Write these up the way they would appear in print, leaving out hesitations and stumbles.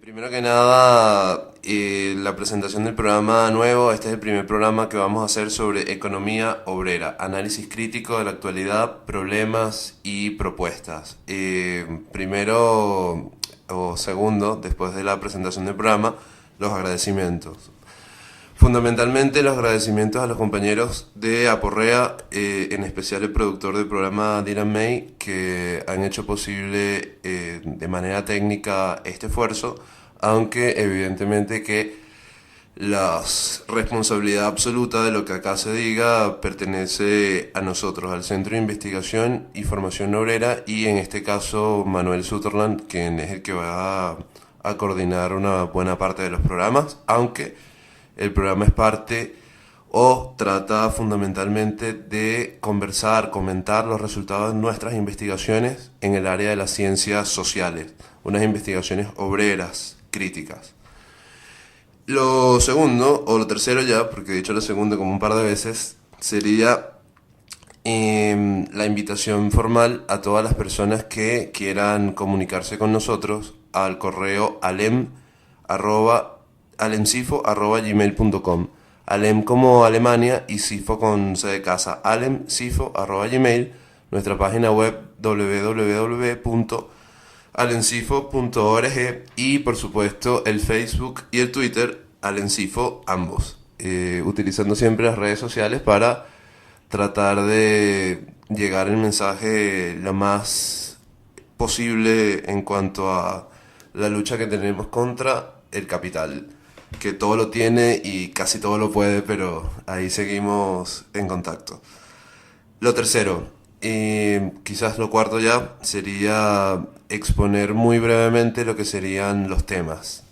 Primero que nada, la presentación del programa nuevo. Este es el primer programa que vamos a hacer sobre economía obrera, análisis crítico de la actualidad, problemas y propuestas. Primero o segundo, después de la presentación del programa, los agradecimientos. Fundamentalmente los agradecimientos a los compañeros de Aporrea, en especial el productor del programa Dylan May, que han hecho posible de manera técnica este esfuerzo, aunque evidentemente que la responsabilidad absoluta de lo que acá se diga pertenece a nosotros, al Centro de Investigación y Formación Obrera, y en este caso Manuel Sutherland, quien es el que va a coordinar una buena parte de los programas, aunque el programa es parte o trata fundamentalmente de conversar, comentar los resultados de nuestras investigaciones en el área de las ciencias sociales, unas investigaciones obreras, críticas. Lo segundo, o lo tercero ya, porque he dicho lo segundo como un par de veces, sería la invitación formal a todas las personas que quieran comunicarse con nosotros al correo alemsifo@gmail.com. Alem como Alemania y Sifo con C de casa. alemsifo@gmail. Nuestra página web www.alemsifo.org y por supuesto el Facebook y el Twitter Alemsifo ambos. Utilizando siempre las redes sociales para tratar de llegar el mensaje lo más posible en cuanto a la lucha que tenemos contra el capital, que todo lo tiene y casi todo lo puede, pero ahí seguimos en contacto. Lo tercero, y quizás lo cuarto ya, sería exponer muy brevemente lo que serían los temas.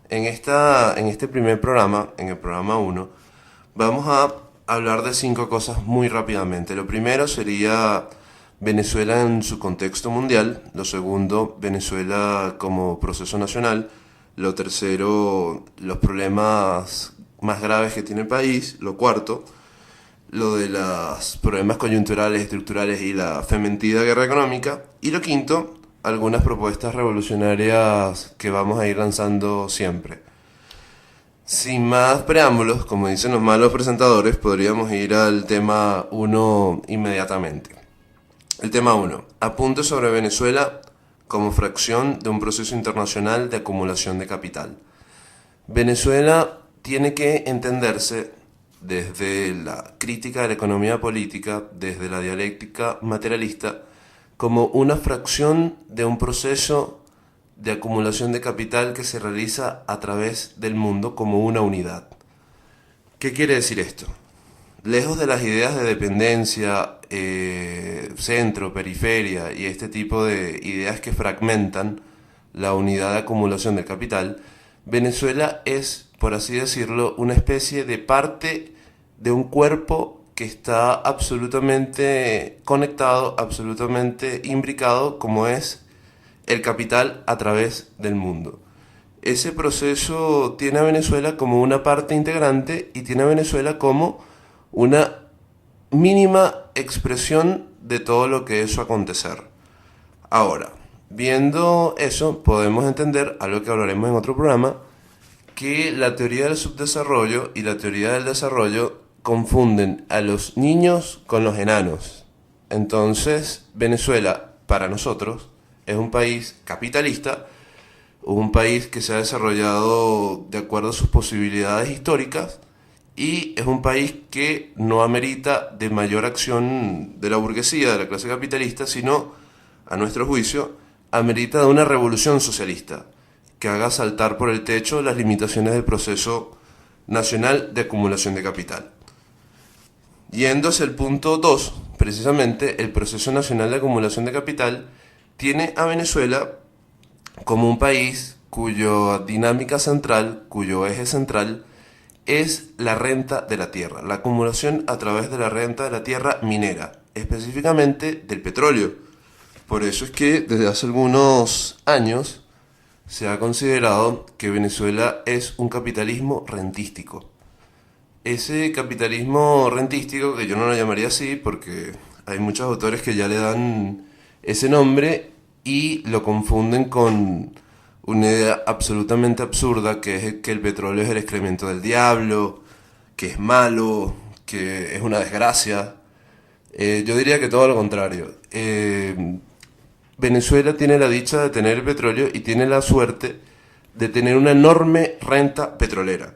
En este primer programa, en el programa 1, vamos a hablar de 5 cosas muy rápidamente. Lo primero sería Venezuela en su contexto mundial. Lo segundo, Venezuela como proceso nacional. Lo tercero, los problemas más graves que tiene el país. Lo cuarto, lo de los problemas coyunturales, estructurales y la fementida guerra económica. Y lo quinto, algunas propuestas revolucionarias que vamos a ir lanzando siempre. Sin más preámbulos, como dicen los malos presentadores, podríamos ir al tema 1 inmediatamente. El tema 1. Apunte sobre Venezuela como fracción de un proceso internacional de acumulación de capital. Venezuela tiene que entenderse desde la crítica de la economía política, desde la dialéctica materialista, como una fracción de un proceso de acumulación de capital que se realiza a través del mundo como una unidad. ¿Qué quiere decir esto? Lejos de las ideas de dependencia, centro, periferia y este tipo de ideas que fragmentan la unidad de acumulación del capital, Venezuela es, por así decirlo, una especie de parte de un cuerpo que está absolutamente conectado, absolutamente imbricado, como es el capital a través del mundo. Ese proceso tiene a Venezuela como una parte integrante y tiene a Venezuela como una mínima expresión de todo lo que es su acontecer. Ahora, viendo eso, podemos entender, algo que hablaremos en otro programa, que la teoría del subdesarrollo y la teoría del desarrollo confunden a los niños con los enanos. Entonces, Venezuela, para nosotros, es un país capitalista, un país que se ha desarrollado de acuerdo a sus posibilidades históricas y es un país que no amerita de mayor acción de la burguesía, de la clase capitalista, sino, a nuestro juicio, amerita de una revolución socialista que haga saltar por el techo las limitaciones del proceso nacional de acumulación de capital. Yendo hacia el punto 2, precisamente, el proceso nacional de acumulación de capital tiene a Venezuela como un país cuya dinámica central, cuyo eje central, es la renta de la tierra, la acumulación a través de la renta de la tierra minera, específicamente del petróleo. Por eso es que desde hace algunos años se ha considerado que Venezuela es un capitalismo rentístico. Ese capitalismo rentístico, que yo no lo llamaría así porque hay muchos autores que ya le dan ese nombre y lo confunden con una idea absolutamente absurda que es que el petróleo es el excremento del diablo, que es malo, que es una desgracia. Yo diría que todo lo contrario. Venezuela tiene la dicha de tener petróleo y tiene la suerte de tener una enorme renta petrolera.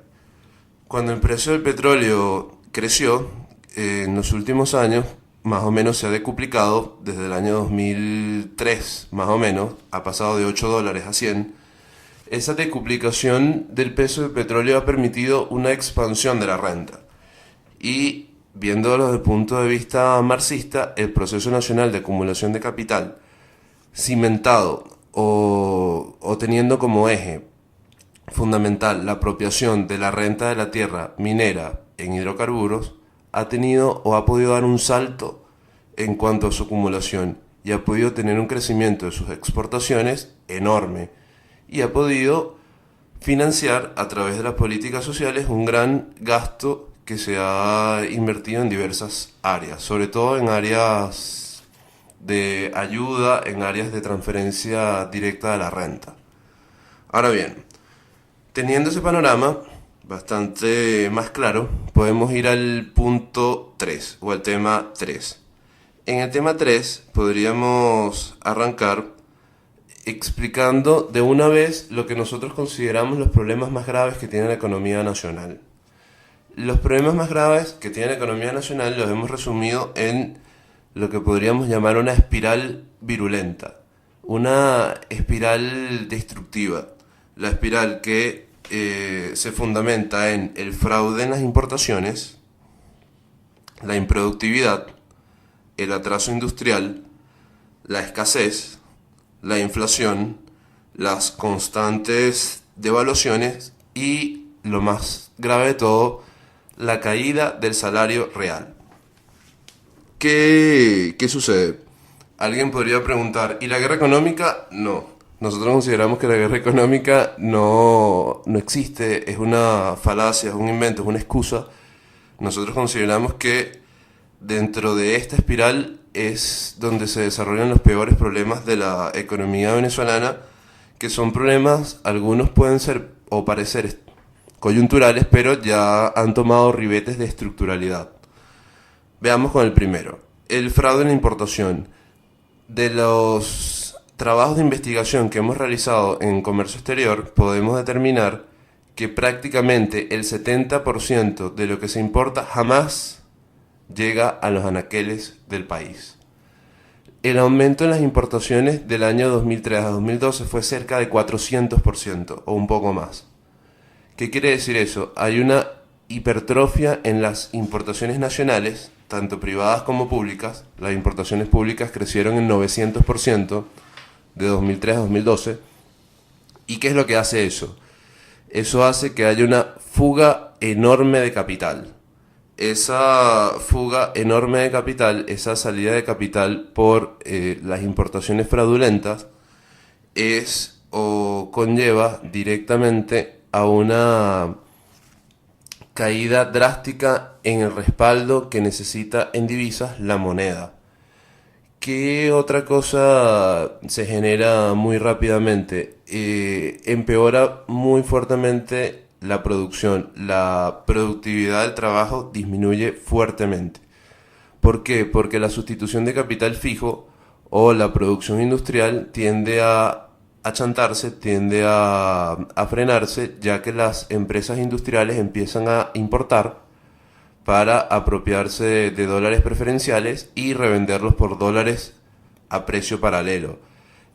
Cuando el precio del petróleo creció, en los últimos años, más o menos se ha decuplicado desde el año 2003, más o menos, ha pasado de $8 a 100. Esa decuplicación del peso del petróleo ha permitido una expansión de la renta. Y viéndolo desde el punto de vista marxista, el proceso nacional de acumulación de capital, cimentado o teniendo como eje fundamental la apropiación de la renta de la tierra minera en hidrocarburos, ha tenido o ha podido dar un salto en cuanto a su acumulación y ha podido tener un crecimiento de sus exportaciones enorme y ha podido financiar a través de las políticas sociales un gran gasto que se ha invertido en diversas áreas, sobre todo en áreas de ayuda, en áreas de transferencia directa de la renta. Ahora bien, teniendo ese panorama bastante más claro, podemos ir al punto 3 o al tema 3. En el tema 3 podríamos arrancar explicando de una vez lo que nosotros consideramos los problemas más graves que tiene la economía nacional. Los problemas más graves que tiene la economía nacional los hemos resumido en lo que podríamos llamar una espiral virulenta, una espiral destructiva, la espiral que se fundamenta en el fraude en las importaciones, la improductividad, el atraso industrial, la escasez, la inflación, las constantes devaluaciones y, lo más grave de todo, la caída del salario real. ¿Qué sucede? Alguien podría preguntar, ¿y la guerra económica? No. Nosotros consideramos que la guerra económica no existe, es una falacia, es un invento, es una excusa. Nosotros consideramos que dentro de esta espiral es donde se desarrollan los peores problemas de la economía venezolana, que son problemas, algunos pueden ser o parecer coyunturales, pero ya han tomado ribetes de estructuralidad. Veamos con el primero, el fraude en la importación. De los trabajos de investigación que hemos realizado en comercio exterior, podemos determinar que prácticamente el 70% de lo que se importa jamás llega a los anaqueles del país. El aumento en las importaciones del año 2003 a 2012 fue cerca de 400% o un poco más. ¿Qué quiere decir eso? Hay una hipertrofia en las importaciones nacionales, tanto privadas como públicas. Las importaciones públicas crecieron en 900% de 2003 a 2012. ¿Y qué es lo que hace eso? Eso hace que haya una fuga enorme de capital. Esa fuga enorme de capital, esa salida de capital por las importaciones fraudulentas, es o conlleva directamente a una caída drástica en el respaldo que necesita en divisas la moneda. ¿Qué otra cosa se genera muy rápidamente? Empeora muy fuertemente la producción. La productividad del trabajo disminuye fuertemente. ¿Por qué? Porque la sustitución de capital fijo o la producción industrial tiende a achantarse, tiende a frenarse, ya que las empresas industriales empiezan a importar para apropiarse de dólares preferenciales y revenderlos por dólares a precio paralelo.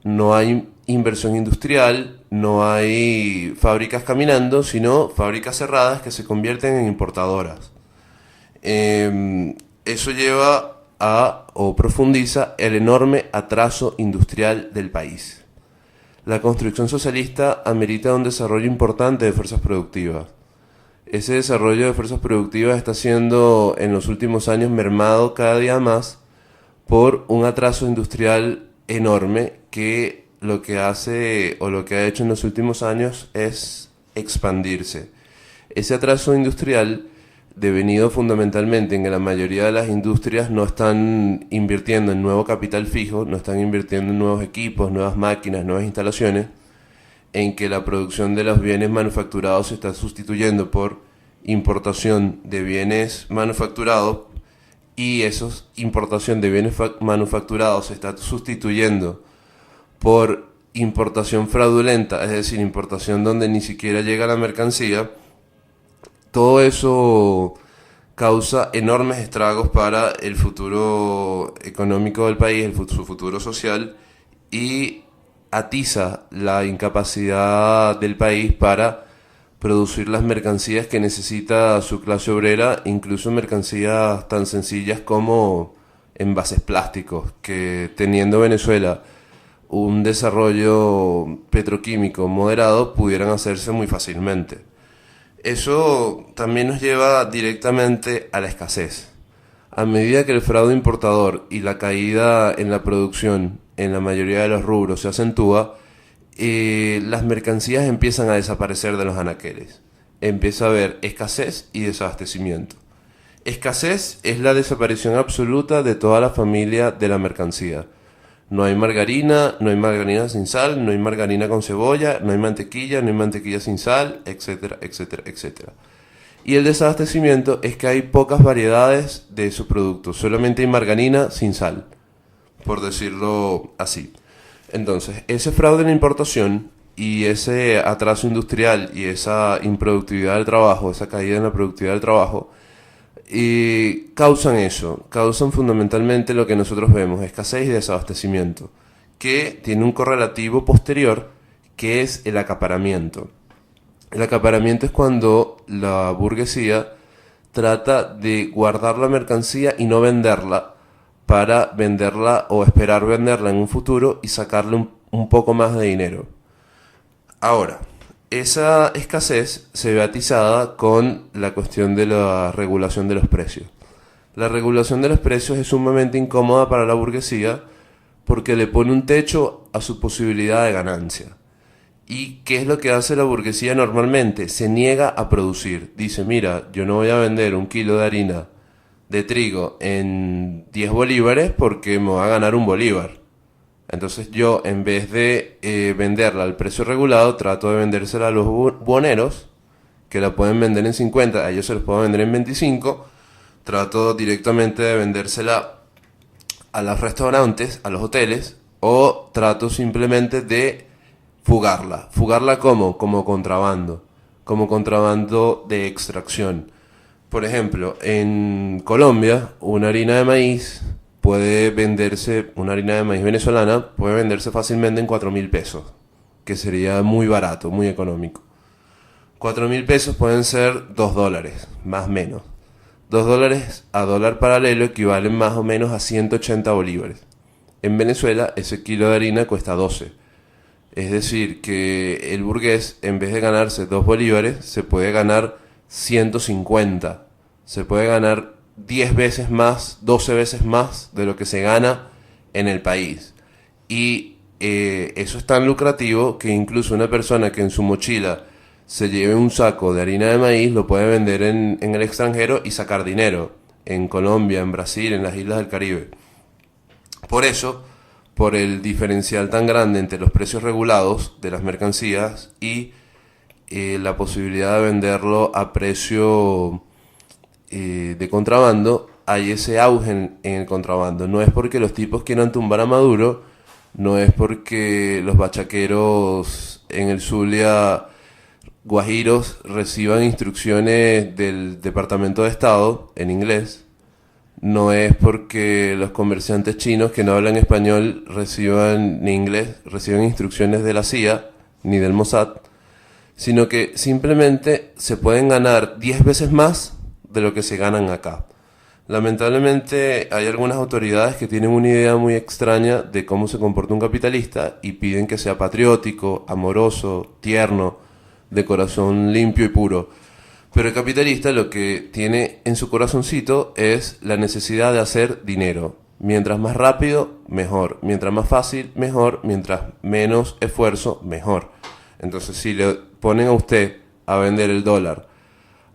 No hay inversión industrial, no hay fábricas caminando, sino fábricas cerradas que se convierten en importadoras. Eso lleva a o profundiza el enorme atraso industrial del país. La construcción socialista amerita un desarrollo importante de fuerzas productivas. Ese desarrollo de fuerzas productivas está siendo en los últimos años mermado cada día más por un atraso industrial enorme que lo que hace o lo que ha hecho en los últimos años es expandirse. Ese atraso industrial, devenido fundamentalmente en que la mayoría de las industrias no están invirtiendo en nuevo capital fijo, no están invirtiendo en nuevos equipos, nuevas máquinas, nuevas instalaciones, en que la producción de los bienes manufacturados se está sustituyendo por importación de bienes manufacturados, y esa importación de bienes manufacturados se está sustituyendo por importación fraudulenta, es decir, importación donde ni siquiera llega la mercancía. Todo eso causa enormes estragos para el futuro económico del país, su futuro social, y atiza la incapacidad del país para producir las mercancías que necesita su clase obrera, incluso mercancías tan sencillas como envases plásticos, que teniendo Venezuela un desarrollo petroquímico moderado pudieran hacerse muy fácilmente. Eso también nos lleva directamente a la escasez. A medida que el fraude importador y la caída en la producción en la mayoría de los rubros se acentúa, las mercancías empiezan a desaparecer de los anaqueles. Empieza a haber escasez y desabastecimiento. Escasez es la desaparición absoluta de toda la familia de la mercancía. No hay margarina sin sal, no hay margarina con cebolla, no hay mantequilla sin sal, etcétera, etcétera, etcétera. Y el desabastecimiento es que hay pocas variedades de esos productos, solamente hay margarina sin sal, por decirlo así. Entonces, ese fraude en la importación y ese atraso industrial y esa improductividad del trabajo, esa caída en la productividad del trabajo, causan fundamentalmente lo que nosotros vemos, escasez y desabastecimiento, que tiene un correlativo posterior, que es el acaparamiento. El acaparamiento es cuando la burguesía trata de guardar la mercancía y no venderla, para venderla o esperar venderla en un futuro y sacarle un poco más de dinero. Ahora, esa escasez se ve atizada con la cuestión de la regulación de los precios. La regulación de los precios es sumamente incómoda para la burguesía porque le pone un techo a su posibilidad de ganancia. ¿Y qué es lo que hace la burguesía normalmente? Se niega a producir. Dice, mira, yo no voy a vender un kilo de harina de trigo en 10 bolívares porque me va a ganar un bolívar. Entonces yo, en vez de venderla al precio regulado, trato de vendérsela a los buhoneros, que la pueden vender en 50, a ellos se los puedo vender en 25. Trato directamente de vendérsela a los restaurantes, a los hoteles, o trato simplemente de fugarla. ¿Fugarla cómo? Como contrabando de extracción. Por ejemplo, en Colombia, una harina de maíz venezolana puede venderse fácilmente en 4.000 pesos, que sería muy barato, muy económico. 4.000 pesos pueden ser $2, más o menos. $2 a dólar paralelo equivalen más o menos a 180 bolívares. En Venezuela, ese kilo de harina cuesta 12. Es decir, que el burgués, en vez de ganarse 2 bolívares, se puede ganar 150. Se puede ganar 10 veces más, 12 veces más de lo que se gana en el país. Y eso es tan lucrativo que incluso una persona que en su mochila se lleve un saco de harina de maíz lo puede vender en el extranjero y sacar dinero. En Colombia, en Brasil, en las islas del Caribe. Por eso, por el diferencial tan grande entre los precios regulados de las mercancías y la posibilidad de venderlo a precio de contrabando, hay ese auge en el contrabando. No es porque los tipos quieran tumbar a Maduro, no es porque los bachaqueros en el Zulia, guajiros, reciban instrucciones del Departamento de Estado en inglés, no es porque los comerciantes chinos que no hablan español reciban instrucciones de la CIA ni del Mossad, sino que simplemente se pueden ganar 10 veces más de lo que se ganan acá. Lamentablemente hay algunas autoridades que tienen una idea muy extraña de cómo se comporta un capitalista y piden que sea patriótico, amoroso, tierno, de corazón limpio y puro. Pero el capitalista lo que tiene en su corazoncito es la necesidad de hacer dinero. Mientras más rápido, mejor. Mientras más fácil, mejor. Mientras menos esfuerzo, mejor. Entonces, si le ponen a usted a vender el dólar,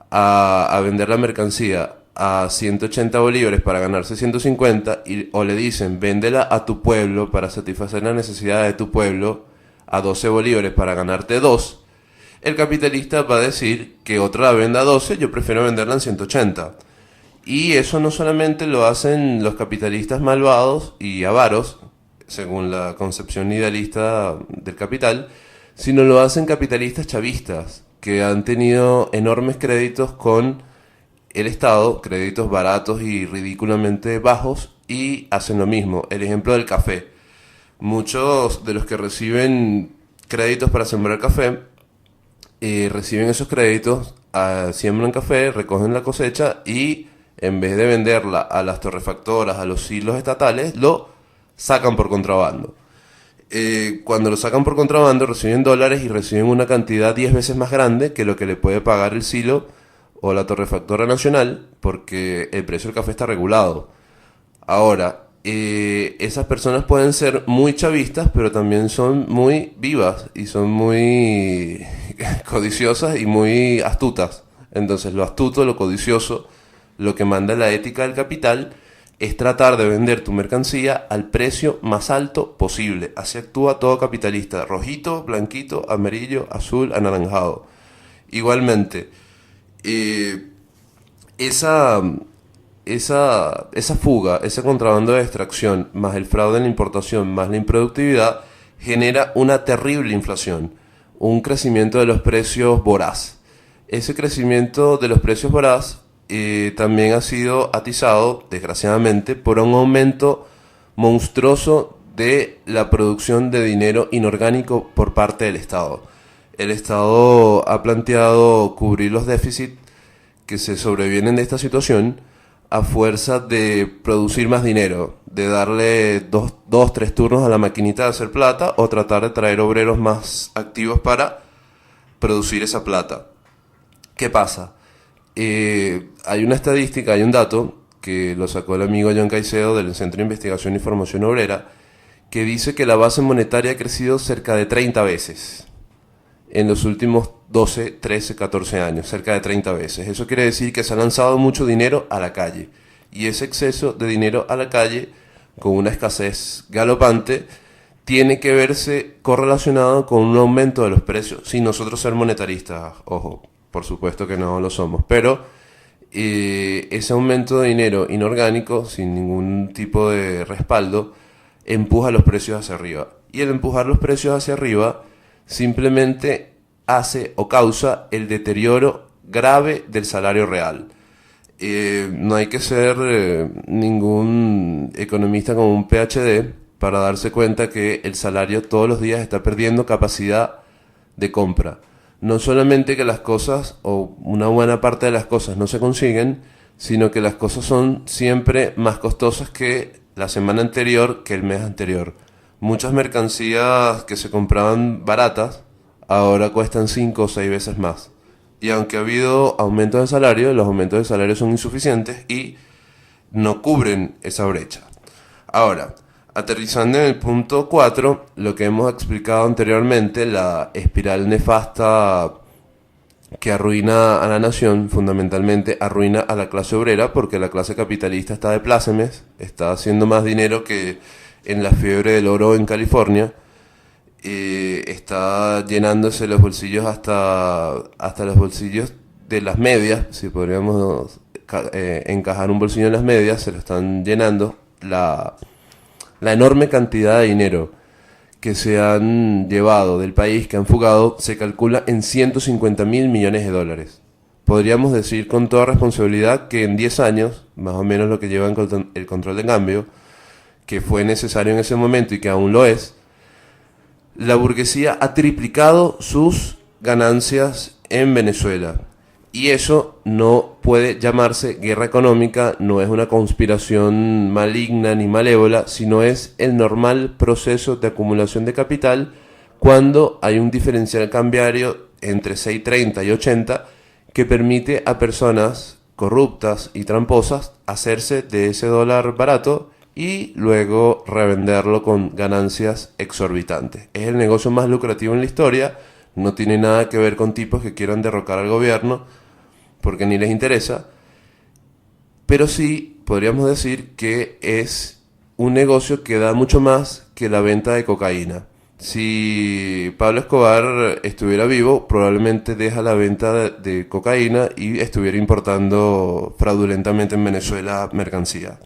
a vender la mercancía a 180 bolívares para ganarse 150, o le dicen, véndela a tu pueblo para satisfacer la necesidad de tu pueblo a 12 bolívares para ganarte 2, el capitalista va a decir que otra la venda a 12, yo prefiero venderla en 180. Y eso no solamente lo hacen los capitalistas malvados y avaros, según la concepción idealista del capital, sino lo hacen capitalistas chavistas, que han tenido enormes créditos con el Estado, créditos baratos y ridículamente bajos, y hacen lo mismo. El ejemplo del café. Muchos de los que reciben créditos para sembrar café, reciben esos créditos, siembran café, recogen la cosecha y en vez de venderla a las torrefactoras, a los silos estatales, lo sacan por contrabando. Cuando lo sacan por contrabando reciben dólares y reciben una cantidad 10 veces más grande que lo que le puede pagar el silo o la torrefactora nacional, porque el precio del café está regulado. Ahora, esas personas pueden ser muy chavistas, pero también son muy vivas y son muy codiciosas y muy astutas. Entonces, lo astuto, lo codicioso, lo que manda la ética del capital es tratar de vender tu mercancía al precio más alto posible. Así actúa todo capitalista: rojito, blanquito, amarillo, azul, anaranjado. Igualmente, esa, esa fuga, ese contrabando de extracción, más el fraude en la importación, más la improductividad, genera una terrible inflación, un crecimiento de los precios voraz. Ese crecimiento de los precios voraz también ha sido atizado, desgraciadamente, por un aumento monstruoso de la producción de dinero inorgánico por parte del Estado. El Estado ha planteado cubrir los déficits que se sobrevienen de esta situación a fuerza de producir más dinero, de darle tres turnos a la maquinita de hacer plata o tratar de traer obreros más activos para producir esa plata. ¿Qué pasa? Hay una estadística, hay un dato que lo sacó el amigo John Caicedo del Centro de Investigación y Formación Obrera, que dice que la base monetaria ha crecido cerca de 30 veces en los últimos 12, 13, 14 años, cerca de 30 veces. Eso quiere decir que se ha lanzado mucho dinero a la calle, y ese exceso de dinero a la calle, con una escasez galopante, tiene que verse correlacionado con un aumento de los precios, sin nosotros ser monetaristas, ojo. Por supuesto que no lo somos, pero ese aumento de dinero inorgánico, sin ningún tipo de respaldo, empuja los precios hacia arriba. Y el empujar los precios hacia arriba simplemente hace o causa el deterioro grave del salario real. No hay que ser ningún economista con un PhD para darse cuenta que el salario todos los días está perdiendo capacidad de compra. No solamente que las cosas, o una buena parte de las cosas, no se consiguen, sino que las cosas son siempre más costosas que la semana anterior, que el mes anterior. Muchas mercancías que se compraban baratas, ahora cuestan 5 o 6 veces más. Y aunque ha habido aumentos de salario, los aumentos de salario son insuficientes y no cubren esa brecha. Ahora, aterrizando en el punto 4, lo que hemos explicado anteriormente, la espiral nefasta que arruina a la nación, fundamentalmente arruina a la clase obrera, porque la clase capitalista está de plácemes, está haciendo más dinero que en la fiebre del oro en California, está llenándose los bolsillos hasta los bolsillos de las medias, si podríamos encajar un bolsillo en las medias, se lo están llenando. La enorme cantidad de dinero que se han llevado del país, que han fugado, se calcula en 150.000 millones de dólares. Podríamos decir con toda responsabilidad que en 10 años, más o menos lo que lleva el control de cambio, que fue necesario en ese momento y que aún lo es, la burguesía ha triplicado sus ganancias en Venezuela. Y eso no puede llamarse guerra económica, no es una conspiración maligna ni malévola, sino es el normal proceso de acumulación de capital cuando hay un diferencial cambiario entre 6.30 y 80 que permite a personas corruptas y tramposas hacerse de ese dólar barato y luego revenderlo con ganancias exorbitantes. Es el negocio más lucrativo en la historia, no tiene nada que ver con tipos que quieran derrocar al gobierno, porque ni les interesa, pero sí podríamos decir que es un negocio que da mucho más que la venta de cocaína. Si Pablo Escobar estuviera vivo, probablemente deja la venta de cocaína y estuviera importando fraudulentamente en Venezuela mercancía.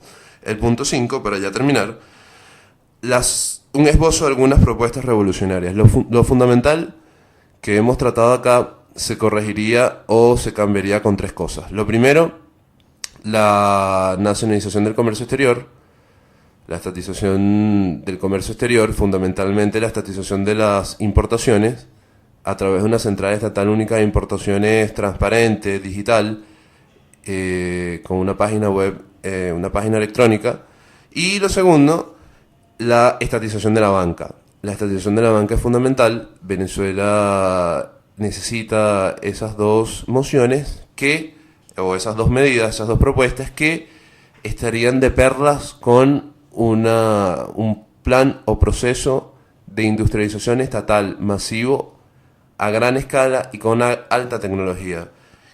El punto 5, para ya terminar, un esbozo de algunas propuestas revolucionarias. Lo fundamental que hemos tratado acá se corregiría o se cambiaría con tres cosas. Lo primero, la nacionalización del comercio exterior, la estatización del comercio exterior, fundamentalmente la estatización de las importaciones, a través de una central estatal única de importaciones transparente, digital, con una página web, una página electrónica. Y lo segundo, la estatización de la banca. La estatización de la banca es fundamental. Venezuela necesita esas dos mociones o esas dos medidas, esas dos propuestas que estarían de perlas con un plan o proceso de industrialización estatal masivo a gran escala y con alta tecnología.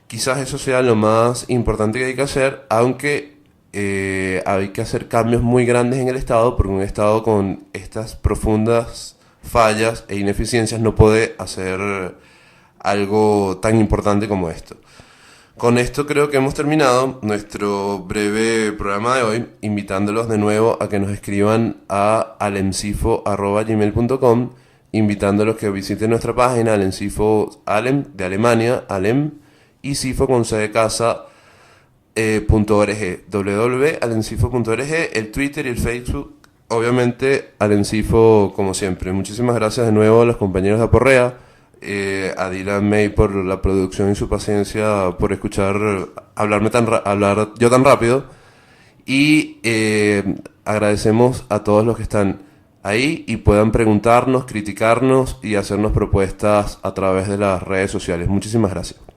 Quizás eso sea lo más importante que hay que hacer, aunque hay que hacer cambios muy grandes en el Estado, porque un Estado con estas profundas fallas e ineficiencias no puede hacer algo tan importante como esto. Con esto creo que hemos terminado nuestro breve programa de hoy, invitándolos de nuevo a que nos escriban a alemsifo@gmail.com, invitándolos que visiten nuestra página Alemsifo, Alem de Alemania, Alem, y Sifo con C de casa, .org, www.alemsifo.org, el Twitter y el Facebook, obviamente Alemsifo como siempre. Muchísimas gracias de nuevo a los compañeros de Aporrea, a Dylan May por la producción y su paciencia, por escuchar hablar yo tan rápido, y agradecemos a todos los que están ahí y puedan preguntarnos, criticarnos y hacernos propuestas a través de las redes sociales. Muchísimas gracias.